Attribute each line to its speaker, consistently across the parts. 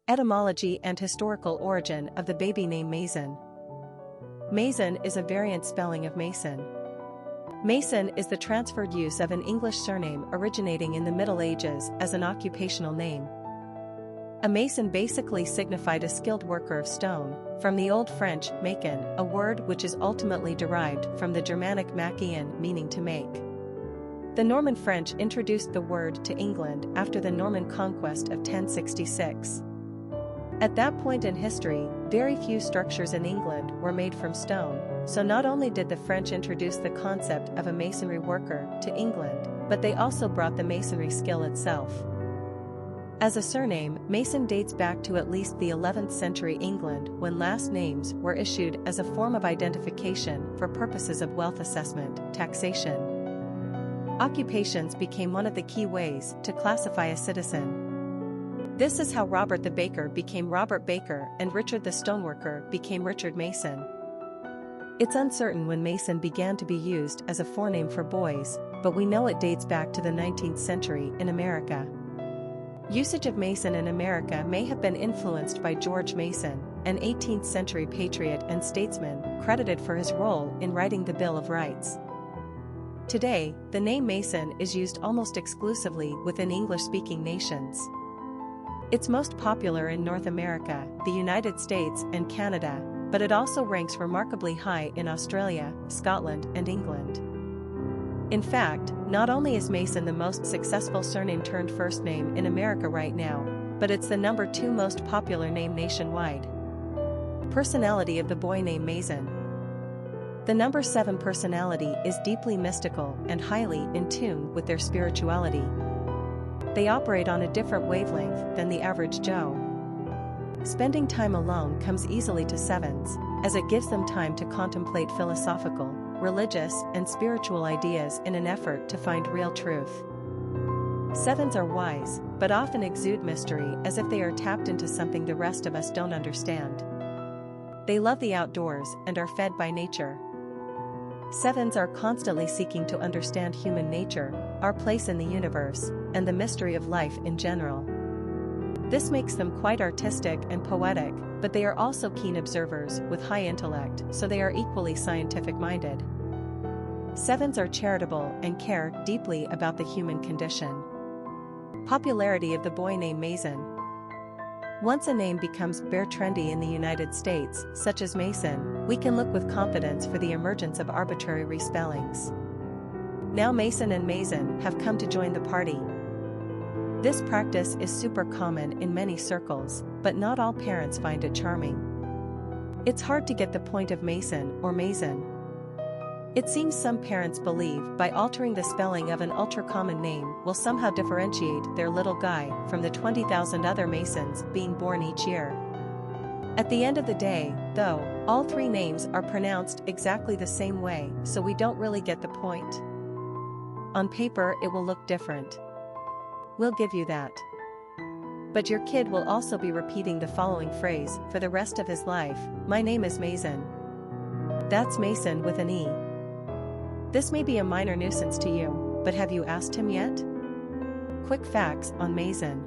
Speaker 1: Etymology and historical origin of the baby name Mason. Mason is a variant spelling of Mason. Mason is the transferred use of an English surname originating in the Middle Ages as an occupational name. A mason basically signified a skilled worker of stone, from the Old French maçon, a word which is ultimately derived from the Germanic macian, meaning to make. The Norman French introduced the word to England after the Norman Conquest of 1066. At that point in history, very few structures in England were made from stone, so not only did the French introduce the concept of a masonry worker to England, but they also brought the masonry skill itself. As a surname, Mason dates back to at least the 11th century England, when last names were issued as a form of identification for purposes of wealth assessment, taxation. Occupations became one of the key ways to classify a citizen. This is how Robert the Baker became Robert Baker and Richard the Stoneworker became Richard Mason. It's uncertain when Mason began to be used as a forename for boys, but we know it dates back to the 19th century in America. Usage of Mason in America may have been influenced by George Mason, an 18th century patriot and statesman credited for his role in writing the Bill of Rights. Today, the name Mason is used almost exclusively within English-speaking nations. It's most popular in North America, the United States and Canada, but it also ranks remarkably high in Australia, Scotland and England. In fact, not only is Mason the most successful surname turned first name in America right now, but it's the number 2 most popular name nationwide. Personality of the boy named Mason. The number 7 personality is deeply mystical and highly in tune with their spirituality. They operate on a different wavelength than the average Joe. Spending time alone comes easily to 7s, as it gives them time to contemplate philosophical, religious, and spiritual ideas in an effort to find real truth. 7s are wise, but often exude mystery as if they are tapped into something the rest of us don't understand. They love the outdoors and are fed by nature. 7s are constantly seeking to understand human nature, our place in the universe, and the mystery of life in general. This makes them quite artistic and poetic, but they are also keen observers with high intellect, so they are equally scientific-minded. 7s are charitable and care deeply about the human condition. Popularity of the boy named Mason. Once a name becomes very trendy in the United States, such as Mason, we can look with confidence for the emergence of arbitrary respellings. Now Mayson and Masen have come to join the party. This practice is super common in many circles, but not all parents find it charming. It's hard to get the point of Mason or Masen. It seems some parents believe by altering the spelling of an ultra-common name will somehow differentiate their little guy from the 20,000 other Masons being born each year. At the end of the day, though, all 3 names are pronounced exactly the same way, so we don't really get the point. On paper it will look different. We'll give you that. But your kid will also be repeating the following phrase for the rest of his life: "My name is Mason." That's Mason with an E. This may be a minor nuisance to you, but have you asked him yet? Quick facts on Mason.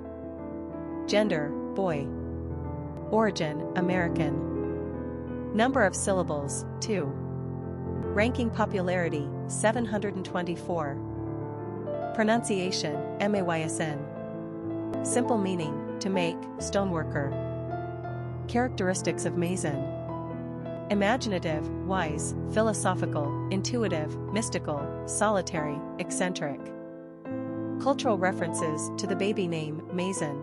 Speaker 1: Gender, boy. Origin, American. Number of syllables, 2. Ranking popularity, 724. Pronunciation, Maysn. Simple meaning, to make, stoneworker. Characteristics of Mason. Imaginative, wise, philosophical, intuitive, mystical, solitary, eccentric. Cultural references to the baby name Mason.